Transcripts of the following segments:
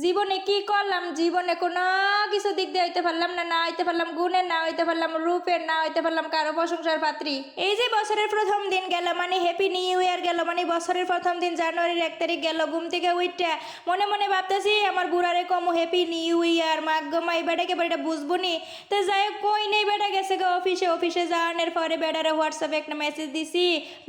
জীবনে কি করলাম, জীবনে কোনো কিছু দিক দিয়ে হইতে পারলাম না, না হইতে পারলাম গুণের, না হইতে পারলাম রূপের, না হইতে পারলাম কারো প্রশংসার পাত্রী। এই যে বছরের প্রথম দিন গেল, মানে হ্যাপি নিউ ইয়ার গেল, মানে বছরের প্রথম দিন জানুয়ারির 1 তারিখ গেল। ঘুম থেকে উইটা মনে মনে ভাবতেছি আমার বুড়ারে কমু হ্যাপি নিউ ইয়ার। মাগ্গমা এই বেটাকে বেটা বুঝবো নি। তো যাই হোক, কই নেই, বেটা গেছে গো অফিসে যাওয়ানোর পরে বেটারে হোয়াটসঅ্যাপে একটা মেসেজ দিছি,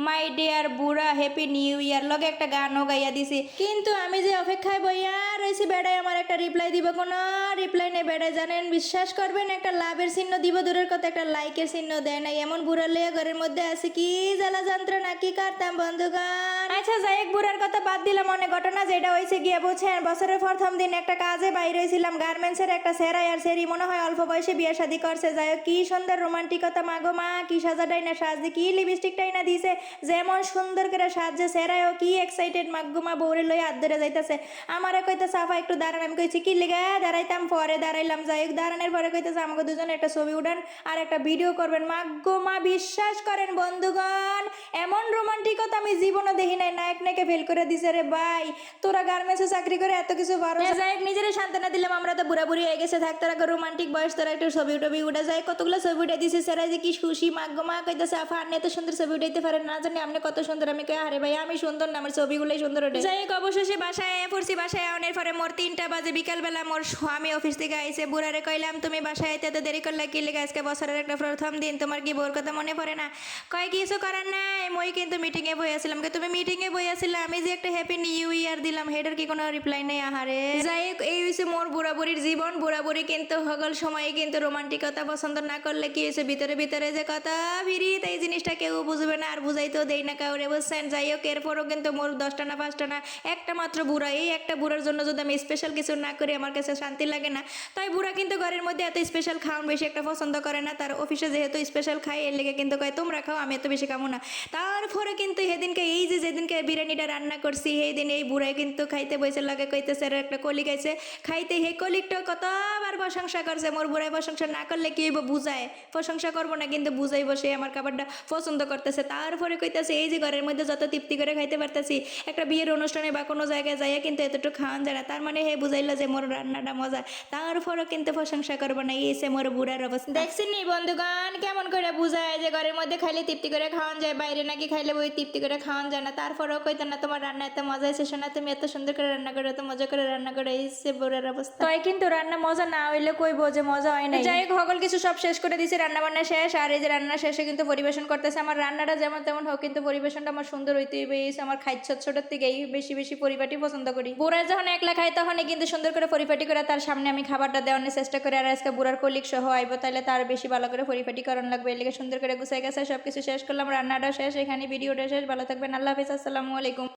মাই ডিয়ার বুড়া হ্যাপি নিউ ইয়ার, লগে একটা গানও গাইয়া দিছি। কিন্তু আমি যে অপেক্ষায় বইয়া রয়েছি, বেড়ায় আমার একটা রিপ্লাই দিব, কোনো রিপ্লাই নেই। বেড়ায় জানেন, বিশ্বাস করবেন, একটা লাভের চিহ্ন দিব দূরের কথা, একটা লাইকের চিহ্ন দেয় নাই। এমন বুড়া লইয়া ঘরের মধ্যে আছে, কি জ্বালা যন্ত্রণা, কি করতাম বন্ধুগণ। আচ্ছা যাই হোক, বুড়ার কথা বাদ দিলাম। অনেক ঘটনা যেটা হয়েছে গিয়ে বুঝছেন, বছরের প্রথম দিন একটা কাজে বাইরে হয়েছিলাম, গার্মেন্টসের একটা সেরাই, আর সেরি মনে হয় অল্প বয়সে বিয়ে শাদী করছে। যাই হোক, কি সুন্দর রোমান্টিকতা, মাগো মা, কি সাজাটাই না সাজদি, কি লিপস্টিকটাই না দিছে, যেমন সুন্দর করে সাজছে সেরাইও, কি এক্সাইটেড, মাগো মা বউরে লইয়া হাত ধরে যাইতেছে। আমারে কইতে সাফা একটু দাঁড়ান, আমি কইছি কি লেগে দাঁড়াইতাম, পরে দাঁড়াইলাম। যাই হোক, দাঁড়ানোর পরে কইতেছে আমাকে দুজনে একটা ছবি উঠান আর একটা ভিডিও করবেন। মাগ্গো মা, বিশ্বাস করেন বন্ধুগণ, এমন রোমান্টিকতা আমি জীবনে দেখি নাই। নায়ক নায়িকা ফেল করে দিছে রে ভাই, তোরা গার্মেন্টসে চাকরি করে এত কিছু পারো। যাই হোক, নিজের সান্ত্বনা দিলাম, আমরা তো বুড়া বুড়ি হয়ে গেছে, থাক তোরা রোমান্টিক বয়স, তোরা একটু ছবি টবি উঠে যায়। কতগুলো ছবি উঠে দিছে সেরা, যে কি খুশি। মাগ্গো মা কইতেছে আফা আপনি এত সুন্দর ছবি উঠাইতে পারেন না, জানি আপনি কত সুন্দর। আমি কই আরে ভাই আমি সুন্দর না, আমার ছবিগুলোই সুন্দর ওঠে। যাই হোক, অবশেষে বাসায় পড়ছি। বাসায় আনার পরে মোর 3টা বাজে, বিকালবেলা মোর স্বামী অফিস থেকে আইসে। বুড়ারে কইলাম তুমি বাসায় আইতে এত দেরি করলে কি লেগে, আজকে বছরের একটা প্রথম দিন, তোমার কি বউর কথা মনে পড়ে না? কয় কিছু করার নাই, মই কিন্তু মিটিংয়ে বই আসছিলাম। তুমি মিটিংয়ে বই আসছিলে, আমি যে একটা হ্যাপি নিউ ইয়ার দিলাম, হেডার কি কোনো রিপ্লাই নেই? আহারে। যাই হোক, এই হয়েছে মোর বুড়া বুড়ির জীবন। বুড়া বুড়ি কিন্তু সকল সময় কিন্তু রোমান্টিকতা পছন্দ না করলে কি হয়েছে, ভিতরে ভিতরে যে কথা ফিরিত, এই জিনিসটা কেউ বুঝবে না, আর বুঝাইতেও দেই না কাউরে, বুঝছেন। যাই হোক, এরপরও কিন্তু মোর 10টা না 5টা না, একটা মাত্র বুড়া। এই একটা বুড়ার জন্য যদি আমি স্পেশাল কিছু না করি, আমার কাছে শান্তি লাগে না। তাই বুড়া কিন্তু ঘরের মধ্যে এত স্পেশাল খাওয়ান বেশি একটা পছন্দ করে না। তার অফিসে যেহেতু স্পেশাল খাই, এর লেগে কিন্তু কয় তোমরা খাও, আমি এত বেশি খাবো না। তারপরে কিন্তু সেদিনকে এই যে যেদিনকে বিরিয়ানিটা রান্না করছি, সেই দিন এই বুড়াই কিন্তু খাইতে বসে লাগে, কইতেছে একটা কলিগ আইছে খাইতে, সেই কলিগটা কতবার প্রশংসা করছে। মোর বুড়াই প্রশংসা না করলে কি হইব, বুঝায়। প্রশংসা করবো না, কিন্তু বুঝাই বসে আমার খাবারটা পছন্দ করতেছে। তারপরে কইতেছে এই যে ঘরের মধ্যে যত তৃপ্তি করে খাইতে পারতেছি, একটা বিয়ের অনুষ্ঠানে বা কোনো জায়গায় যাইয়া কিন্তু এতটুকু খাওয়ান যায় না। তার মানে হে বুঝাইলো যে মোর রান্নাটা মজা, তারপরও কিন্তু প্রশংসা করবো না। এসে মোর বুড়ার অবস্থা দেখছেন নি বন্ধুগণ, কেমন করে বুঝায় যে ঘরের মধ্যে খাইলে তৃপ্তি করে খাওয়ান যায়, বাইরে নাকি খাইলে ওই তৃপ্তি করে খাওয়ান যায় না। তারপরেও কইতো না তোমার রান্না এত মজা হয়েছে, শোনা তুমি এত সুন্দর করে রান্না করো, এত মজা করে রান্না করো। এসে বুড়ার অবস্থা। তাই কিন্তু রান্না মজা না হইলে কইবো যে মজা হয় না। যাই হোক, সকল কিছু সব শেষ করে দিছি, রান্না বান্না শেষ। আর এই যে রান্না শেষে কিন্তু পরিবেশন করতেছে। আমার রান্নাটা যেমন তেমন হোক, কিন্তু পরিবেশনটা আমার সুন্দর হইতে হইবে। আমার খাইছ ছোটোর থেকেই বেশি বেশি পরিপাটি পছন্দ করি। বুড়া যখন একলা খাই, তখনই কিন্তু সুন্দর করে পরিপাটি করে তার সামনে আমি খাবারটা দেওয়ানোর চেষ্টা করি। আর আজকে বুড়ার কলিগ সহ আইব, তাহলে তার বেশি ভালো করে পরিপাটি করানো লাগবে। এলাকা সুন্দর করে গুছাই গেছে, সবকিছু শেষ করলাম, রান্নাটা শেষ, এখানে ভিডিওটা শেষ। ভালো থাকবেন, আল্লাহ হাফিজ, আসসালামু আলাইকুম।